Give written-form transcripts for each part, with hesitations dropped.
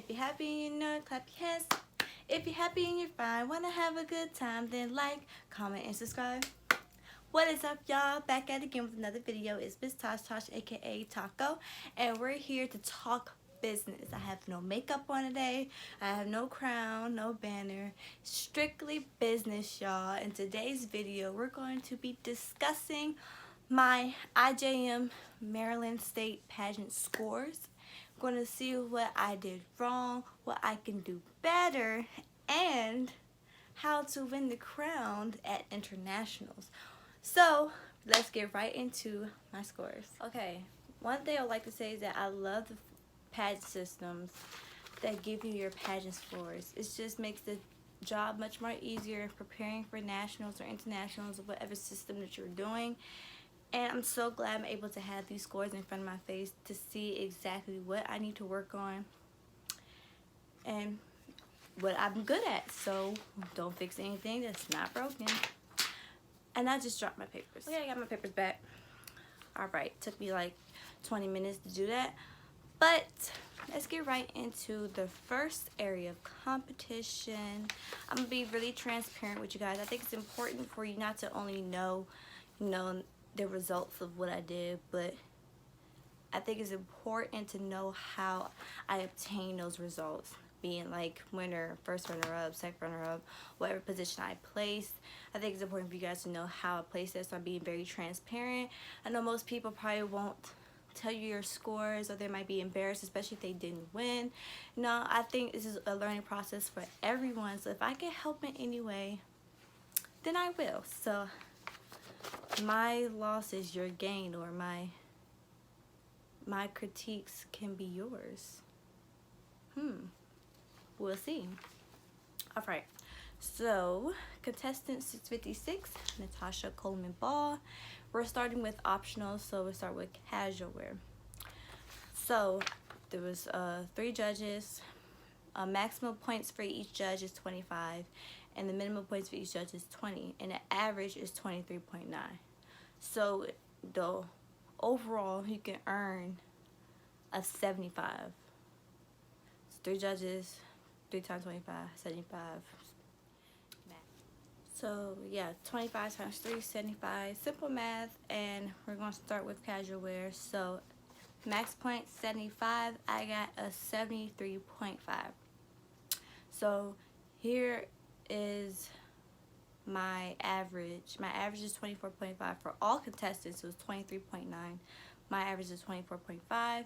If you're happy and you know it, clap your hands. If you're happy and you're fine, wanna have a good time, then like, comment, and subscribe. What is up, y'all? Back at it again with another video. It's Miss Tash Tashh, aka Taco, and we're here to talk business. I have no makeup on today. I have no crown, no banner. Strictly business, y'all. In today's video, we're going to be discussing my IJM Maryland State pageant scores. Going to see what I did wrong, what I can do better, and how to win the crown at internationals. So let's get right into my scores. Okay, one thing I would like to say is that I love the pageant systems that give you your pageant scores. It just makes the job much more easier preparing for nationals or internationals or whatever system that you're doing. And I'm so glad I'm able to have these scores in front of my face to see exactly what I need to work on and what I'm good at. So don't fix anything that's not broken. And I just dropped my papers. Okay, I got my papers back. Alright, took me like 20 minutes to do that. But let's get right into the first area of competition. I'm going to be really transparent with you guys. I think it's important for you not to only know, the results of what I did, but I think it's important to know how I obtained those results, being like winner, first runner-up, second runner-up, whatever position I placed. I think it's important for you guys to know how I placed it, so I'm being very transparent. I know most people probably won't tell you your scores, or they might be embarrassed, especially if they didn't win. No, I think this is a learning process for everyone, so if I can help in any way, then I will. So my loss is your gain, or my critiques can be yours. We'll see. All right, so contestant 656, Natasha Coleman Ball. We're starting with optional, so we'll start with casual wear. So there was 3 judges. Maximum points for each judge is 25, and the minimum points for each judge is 20, and the average is 23.9. So the overall you can earn a 75. It's 3 judges, 3 times 25, 75. So yeah, 25 times 3, 75. Simple math, and we're going to start with casual wear. So max point 75, I got a 73.5. So here is my average. My average is 24.5 for all contestants. It was 23.9. My average is 24.5.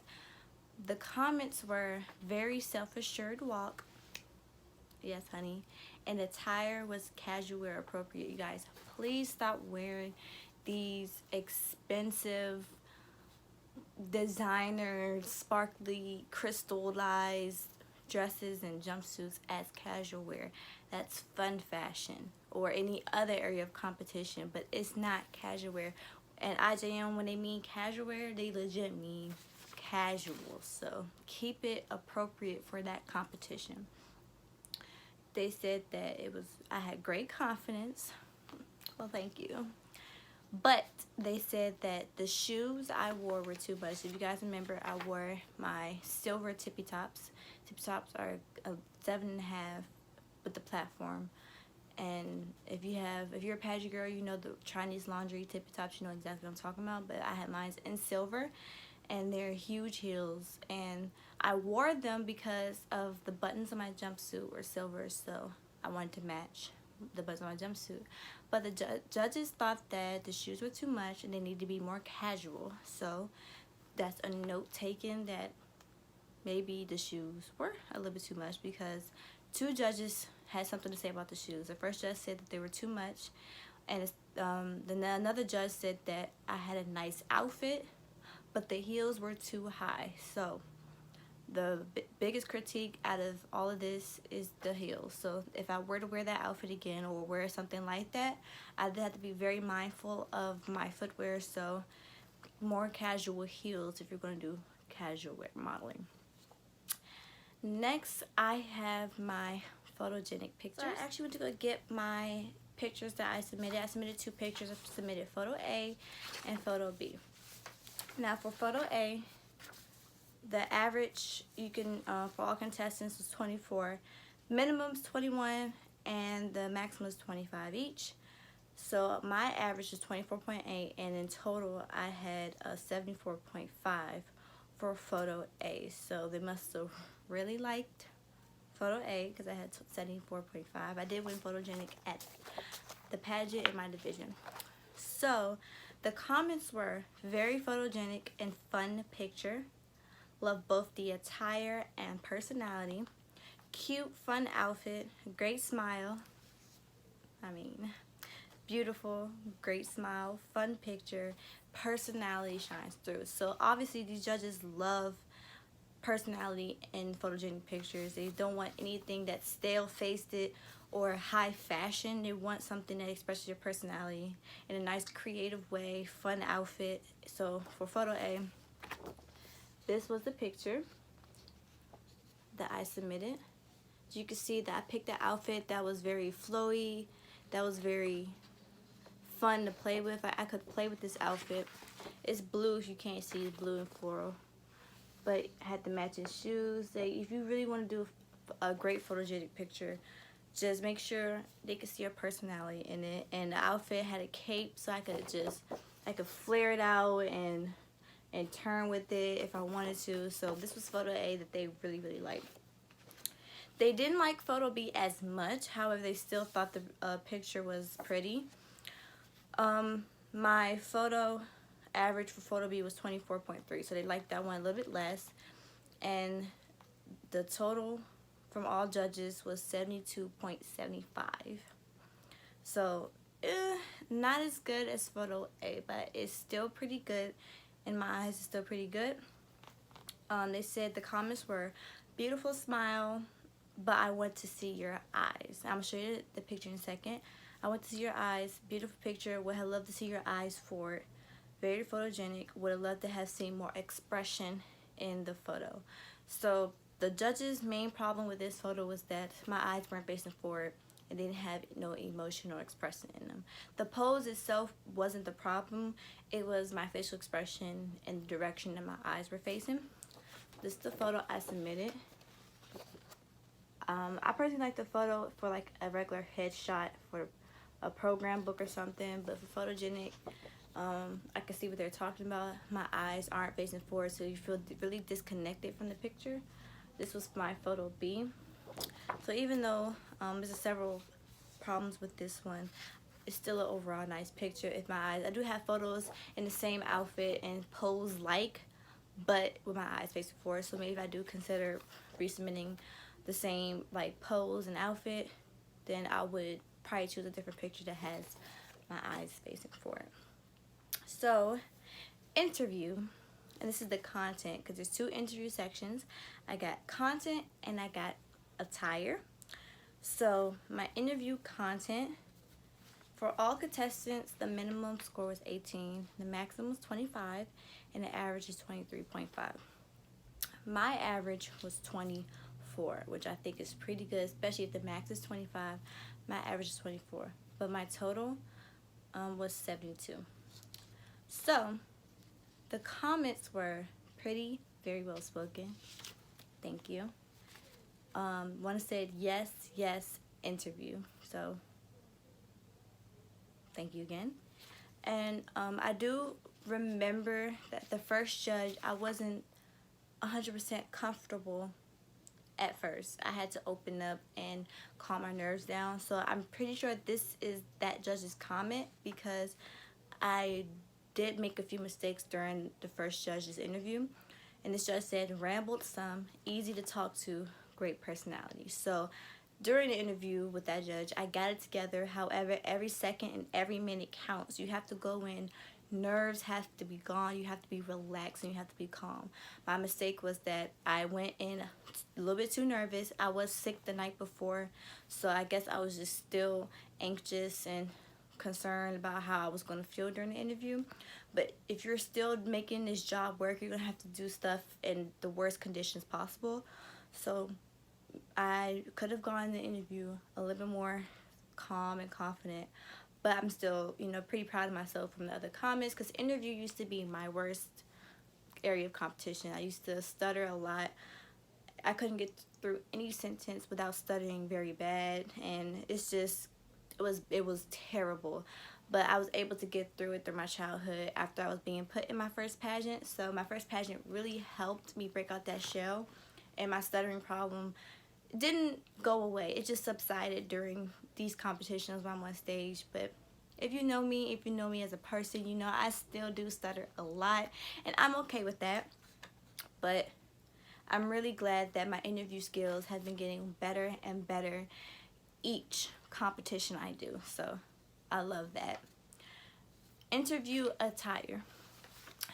The comments were very self-assured walk. Yes, honey. And attire was casual wear appropriate. You guys, please stop wearing these expensive designer sparkly crystallized dresses and jumpsuits as casual wear. That's fun fashion or any other area of competition, but it's not casual wear. And IJM, when they mean casual wear, they legit mean casual. So keep it appropriate for that competition. They said that I had great confidence. Well, thank you. But they said that the shoes I wore were too much. If you guys remember, I wore my silver tippy tops. Tippy tops are a 7.5 with the platform. And if you're a pageant girl, you know the Chinese laundry tippy tops, you know exactly what I'm talking about. But I had mine in silver, and they're huge heels, and I wore them because of the buttons of my jumpsuit were silver, so I wanted to match the buttons of my jumpsuit. But the judges thought that the shoes were too much and they need to be more casual. So that's a note taken that maybe the shoes were a little bit too much, because 2 judges had something to say about the shoes. The first judge said that they were too much, and then another judge said that I had a nice outfit, but the heels were too high. So the biggest critique out of all of this is the heels. So if I were to wear that outfit again or wear something like that, I'd have to be very mindful of my footwear. So more casual heels if you're going to do casual wear modeling. Next, I have my photogenic pictures. So I actually went to go get my pictures that I submitted. I submitted 2 pictures. I submitted photo A and photo B. Now for photo A, The average you can for all contestants was 24, minimum's 21, and the maximum is 25 each. So my average is 24.8, and in total I had a 74.5 for photo A. So they must have really liked photo A because I had 74.5. I did win photogenic at the pageant in my division. So the comments were very photogenic and fun picture. Love both the attire and personality. Cute, fun outfit. Great smile. I mean, beautiful, great smile, fun picture. Personality shines through. So obviously these judges love personality in photogenic pictures. They don't want anything that's stale-faced or high fashion. They want something that expresses your personality in a nice creative way, fun outfit. So for photo A, this was the picture that I submitted. You can see that I picked an outfit that was very flowy, that was very fun to play with. I could play with this outfit. It's blue, if you can't see, it's blue and floral. But had the matching shoes. If you really want to do a great photogenic picture, just make sure they can see your personality in it. And the outfit had a cape, so I could flare it out and turn with it if I wanted to. So this was photo A that they really, really liked. They didn't like photo B as much, however they still thought the picture was pretty. My photo average for photo B was 24.3, so they liked that one a little bit less, and the total from all judges was 72.75. So not as good as photo A, but it's still pretty good. In my eyes, it's still pretty good. They said the comments were beautiful smile, but I want to see your eyes. I'm gonna show you the picture in a second. I want to see your eyes. Beautiful picture. Would have loved to see your eyes for it. Very photogenic. Would have loved to have seen more expression in the photo. So the judge's main problem with this photo was that my eyes weren't facing forward and didn't have no emotion or expression in them. The pose itself wasn't the problem. It was my facial expression and the direction that my eyes were facing. This is the photo I submitted. I personally like the photo for like a regular headshot for a program book or something, but for photogenic, I can see what they're talking about. My eyes aren't facing forward, so you feel really disconnected from the picture. This was my photo B. So even though there's several problems with this one, it's still an overall nice picture. If my eyes, I do have photos in the same outfit and pose like, but with my eyes facing forward. So maybe if I do consider resubmitting the same like pose and outfit, then I would probably choose a different picture that has my eyes facing forward. So interview, and this is the content because there's two interview sections. I got content and I got attire. So my interview content, for all contestants, the minimum score was 18, the maximum was 25, and the average is 23.5. My average was 24, which I think is pretty good, especially if the max is 25. My average is 24, but my total was 72. So the comments were pretty, very well spoken. Thank you. One said yes, yes, interview. So thank you again. And I do remember that the first judge, I wasn't 100% comfortable at first. I had to open up and calm my nerves down. So I'm pretty sure this is that judge's comment because I did make a few mistakes during the first judge's interview. And this judge said, rambled some, easy to talk to, great personality. So during the interview with that judge, I got it together. However, every second and every minute counts. You have to go in, nerves have to be gone, you have to be relaxed, and you have to be calm. My mistake was that I went in a little bit too nervous. I was sick the night before, so I guess I was just still anxious and concerned about how I was going to feel during the interview. But if you're still making this job work, you're going to have to do stuff in the worst conditions possible. So I could have gone in the interview a little bit more calm and confident, but I'm still, pretty proud of myself from the other comments, because interview used to be my worst area of competition. I used to stutter a lot. I couldn't get through any sentence without stuttering very bad, and it was terrible. But I was able to get through it through my childhood after I was being put in my first pageant. So my first pageant really helped me break out that shell, and my stuttering problem didn't go away. It just subsided during these competitions when I'm on stage. But if you know me as a person, you know I still do stutter a lot, and I'm okay with that. But I'm really glad that my interview skills have been getting better and better each competition I do. So I love that. Interview attire.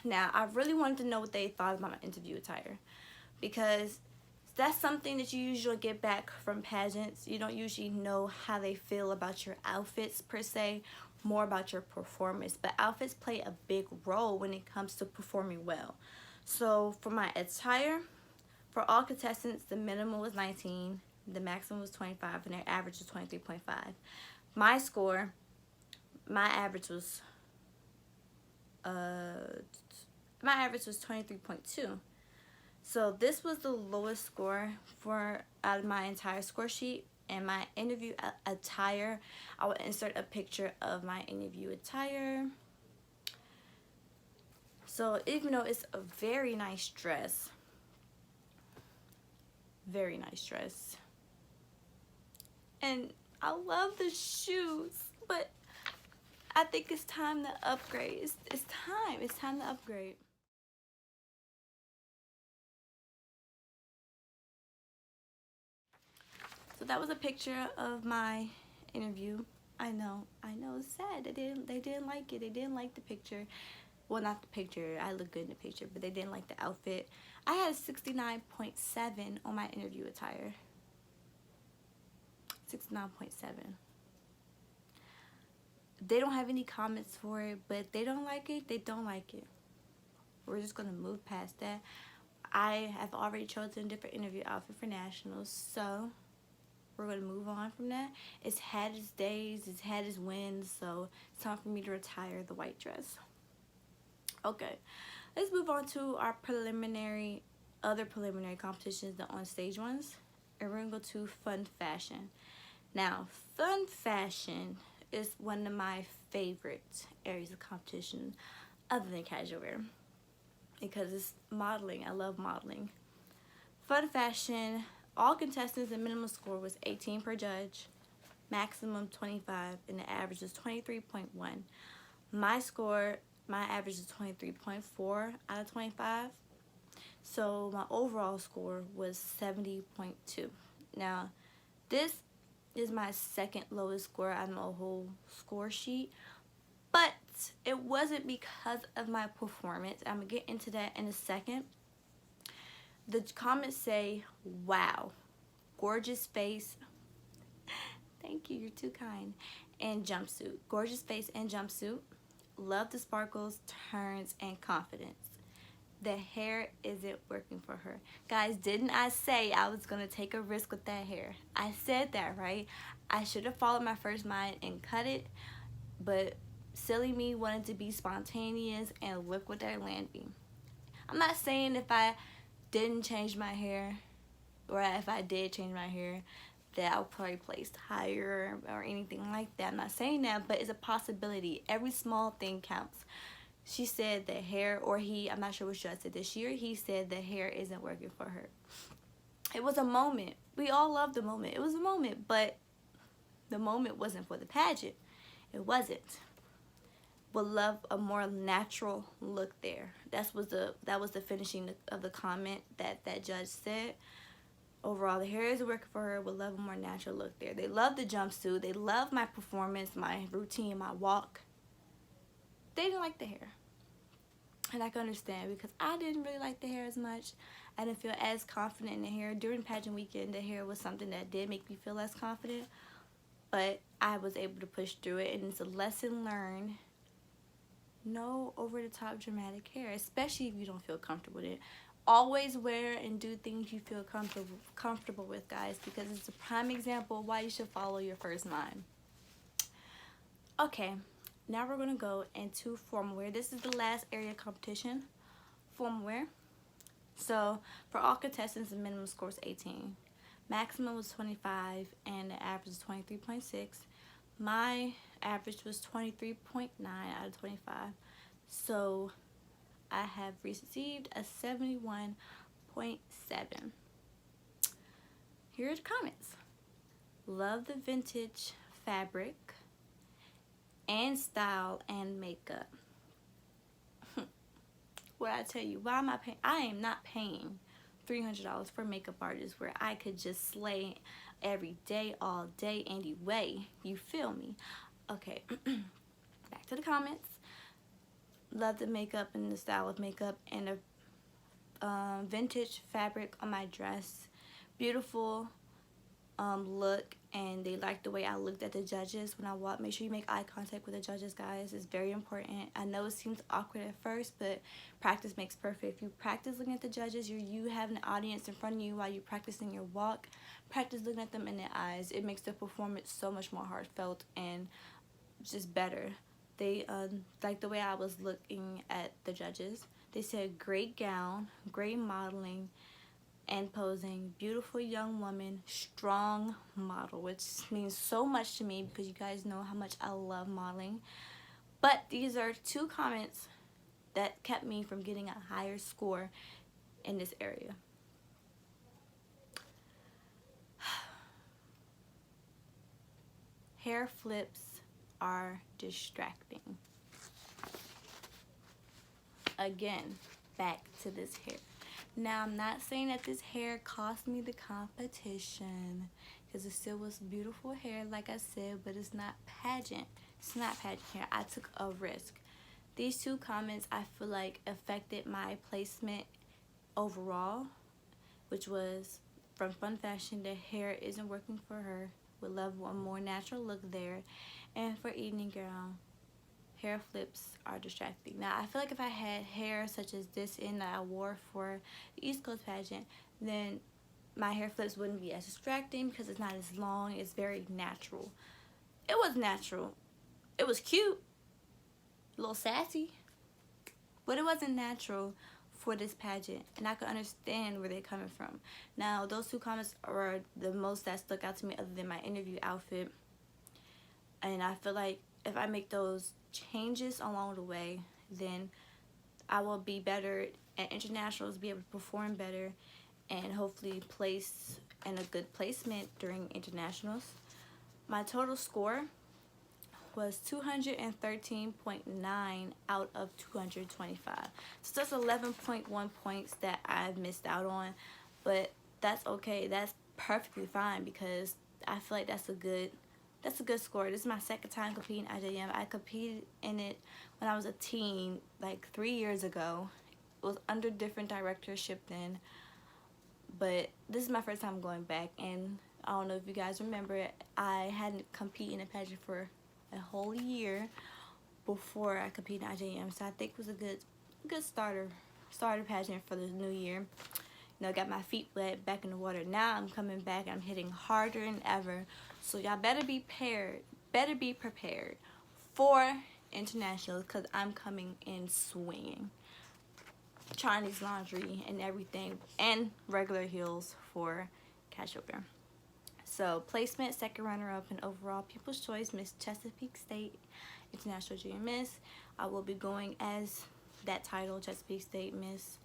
Now, I really wanted to know what they thought about my interview attire, because that's something that you usually get back from pageants. You don't usually know how they feel about your outfits per se, more about your performance. But outfits play a big role when it comes to performing well. So for my attire, for all contestants, the minimum was 19, the maximum was 25, and their average was 23.5. My score, my average was 23.2. So this was the lowest score out of my entire score sheet. And my interview attire, I will insert a picture of my interview attire. So even though it's a very nice dress, very nice dress, and I love the shoes, but I think it's time to upgrade. It's time to upgrade. So that was a picture of my interview. I know it's sad. They didn't like it. They didn't like the picture. Well, not the picture. I look good in the picture, but they didn't like the outfit. I had a 69.7 on my interview attire. 69.7. They don't have any comments for it, but they don't like it. They don't like it. We're just gonna move past that. I have already chosen a different interview outfit for nationals, so we're gonna move on from that. It's had its days, it's had its wins, so it's time for me to retire the white dress. Okay, let's move on to our other preliminary competitions, the on stage ones, and we're gonna go to fun fashion. Now, fun fashion is one of my favorite areas of competition other than casual wear, because it's modeling. I love modeling. Fun fashion, all contestants, the minimum score was 18 per judge, maximum 25, and the average was 23.1. My score, my average is 23.4 out of 25. So my overall score was 70.2. Now, this is my second lowest score on my whole score sheet, but it wasn't because of my performance. I'm gonna get into that in a second. The comments say, wow, gorgeous face, thank you, you're too kind, and jumpsuit. Gorgeous face and jumpsuit. Love the sparkles, turns, and confidence. The hair isn't working for her. Guys, didn't I say I was gonna take a risk with that hair? I said that, right? I should have followed my first mind and cut it, but silly me wanted to be spontaneous, and look what that landed me. I'm not saying if I didn't change my hair, or if I did change my hair, that I'll probably placed higher or anything like that. I'm not saying that, but it's a possibility. Every small thing counts. She said the hair, or he, I'm not sure which judge said this year, he said the hair isn't working for her. It was a moment. We all loved the moment. It was a moment, but the moment wasn't for the pageant. It wasn't. Would love a more natural look there. That was the finishing of the comment that judge said. Overall, the hair isn't working for her. Would love a more natural look there. They love the jumpsuit. They love my performance, my routine, my walk. They didn't like the hair, and I can understand, because I didn't really like the hair as much. I didn't feel as confident in the hair. During pageant weekend, the hair was something that did make me feel less confident, but I was able to push through it, and it's a lesson learned. No over-the-top dramatic hair, especially if you don't feel comfortable with it. Always wear and do things you feel comfortable with, guys, because it's a prime example of why you should follow your first mind. Okay, now we're gonna go into formal wear. This is the last area of competition. formal wear. So for all contestants, the minimum score was 18. Maximum was 25 and the average was 23.6. My average was 23.9 out of 25. So I have received a 71.7. Here are the comments. Love the vintage fabric and style and makeup. What I tell you, why am I paying? I am not paying $300 for makeup artists where I could just slay every day, all day, anyway. You feel me? Okay, back to the comments. Love the makeup and the style of makeup and the vintage fabric on my dress. Beautiful look, and they liked the way I looked at the judges when I walked. Make sure you make eye contact with the judges, guys. It's very important. I know it seems awkward at first, but practice makes perfect. If you practice looking at the judges, you have an audience in front of you while you're practicing your walk. Practice looking at them in their eyes. It makes the performance so much more heartfelt and just better. They like the way I was looking at the judges. They said great gown, great modeling and posing, beautiful young woman, strong model, which means so much to me because you guys know how much I love modeling. But these are 2 comments that kept me from getting a higher score in this area. Hair flips are distracting. Again, back to this hair. Now, I'm not saying that this hair cost me the competition, because it still was beautiful hair, like I said, but it's not pageant. It's not pageant hair. I took a risk. These 2 comments, I feel like, affected my placement overall, which was from Fun Fashion, the hair isn't working for her. Would love a more natural look there. And for Evening Girl, hair flips are distracting. Now, I feel like if I had hair such as this in that I wore for the East Coast pageant, then my hair flips wouldn't be as distracting because it's not as long. It's very natural. It was natural. It was cute, a little sassy, but it wasn't natural for this pageant, and I could understand where they're coming from. Now, those 2 comments are the most that stuck out to me other than my interview outfit, and I feel like if I make those changes along the way, then I will be better at internationals, be able to perform better, and hopefully place in a good placement during internationals. My total score was 213.9 out of 225. So that's 11.1 points that I've missed out on, but that's okay. That's perfectly fine because I feel like that's a good score. This is my 2nd time competing IJM. I competed in it when I was a teen, like 3 years ago. It was under different directorship then, but this is my first time going back, and I don't know if you guys remember, I hadn't competed in a pageant for a whole year before I competed in IJM, so I think it was a good starter pageant for the new year. You know, got my feet wet back in the water. Now I'm coming back, I'm hitting harder than ever. So y'all better be prepared for internationals, because I'm coming in swinging. Chinese laundry and everything, and regular heels for casual wear. So placement, 2nd runner-up in overall People's Choice Miss Chesapeake State International Junior Miss. I will be going as that title, Chesapeake State Miss,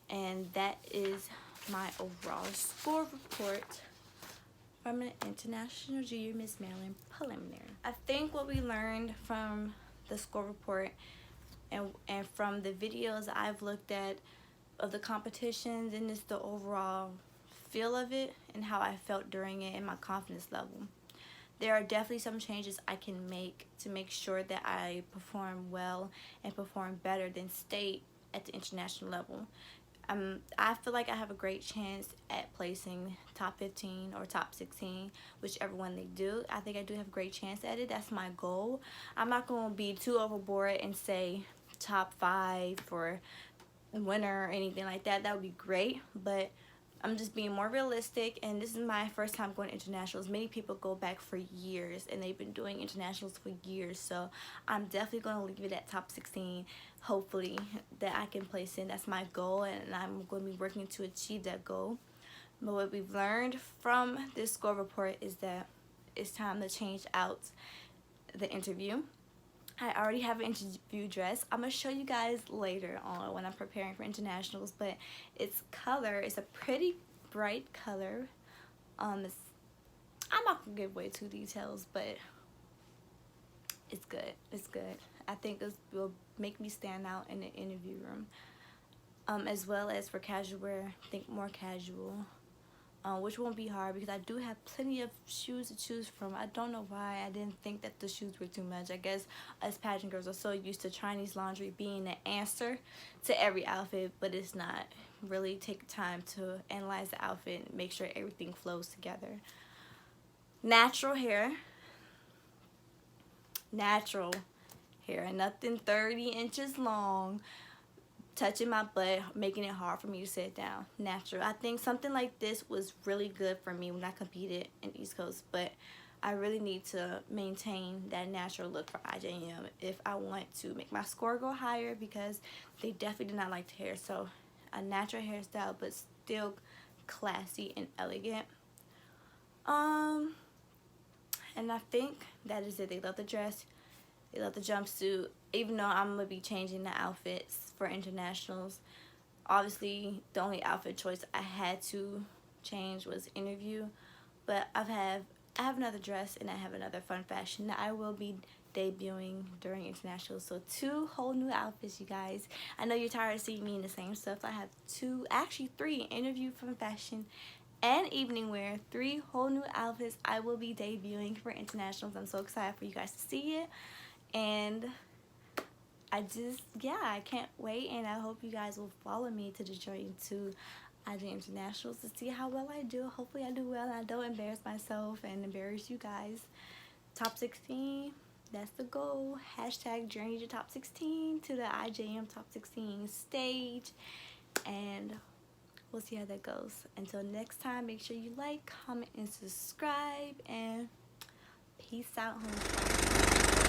and that is my overall score report from an International Junior Miss Maryland preliminary. I think what we learned from the score report and from the videos I've looked at of the competitions, and just the overall feel of it and how I felt during it and my confidence level, there are definitely some changes I can make to make sure that I perform well and perform better than state at the international level. I feel like I have a great chance at placing top 15 or top 16, whichever one they do. I think I do have a great chance at it. That's my goal. I'm not going to be too overboard and say top 5 or winner or anything like that. That would be great, but I'm just being more realistic, and this is my first time going to internationals. Many people go back for years, and they've been doing internationals for years, so I'm definitely going to leave it at top 16, hopefully, that I can place in. That's my goal, and I'm going to be working to achieve that goal. But what we've learned from this score report is that it's time to change out the interview. I already have an interview dress. I'm going to show you guys later on when I'm preparing for internationals, but it's color. It's a pretty bright color. I'm not going to give away too details, but it's good. It's good. I think it will make me stand out in the interview room. As well as for casual wear, think more casual. Which won't be hard because I do have plenty of shoes to choose from. I don't know why I didn't think that the shoes were too much. I guess us pageant girls are so used to Chinese laundry being the answer to every outfit, but it's not. Really take time to analyze the outfit and make sure everything flows together. Natural hair. Natural hair. Nothing 30 inches long, touching my butt, making it hard for me to sit down. Natural. I think something like this was really good for me when I competed in East Coast, but I really need to maintain that natural look for IJM if I want to make my score go higher, because they definitely did not like the hair. So a natural hairstyle, but still classy and elegant. And I think that is it. They love the dress. They love the jumpsuit. Even though I'm going to be changing the outfits for internationals, obviously the only outfit choice I had to change was interview. But I have another dress, and I have another fun fashion that I will be debuting during internationals. So 2 whole new outfits, you guys. I know you're tired of seeing me in the same stuff. I have 2, actually 3, interview, fun fashion, and evening wear. 3 whole new outfits I will be debuting for internationals. I'm so excited for you guys to see it. And I can't wait, and I hope you guys will follow me to the journey to IJM Internationals to see how well I do. Hopefully I do well and I don't embarrass myself and embarrass you guys. Top 16, that's the goal. Hashtag journey to top 16 to the IJM top 16 stage, and we'll see how that goes. Until next time, make sure you like, comment, and subscribe, and peace out, home.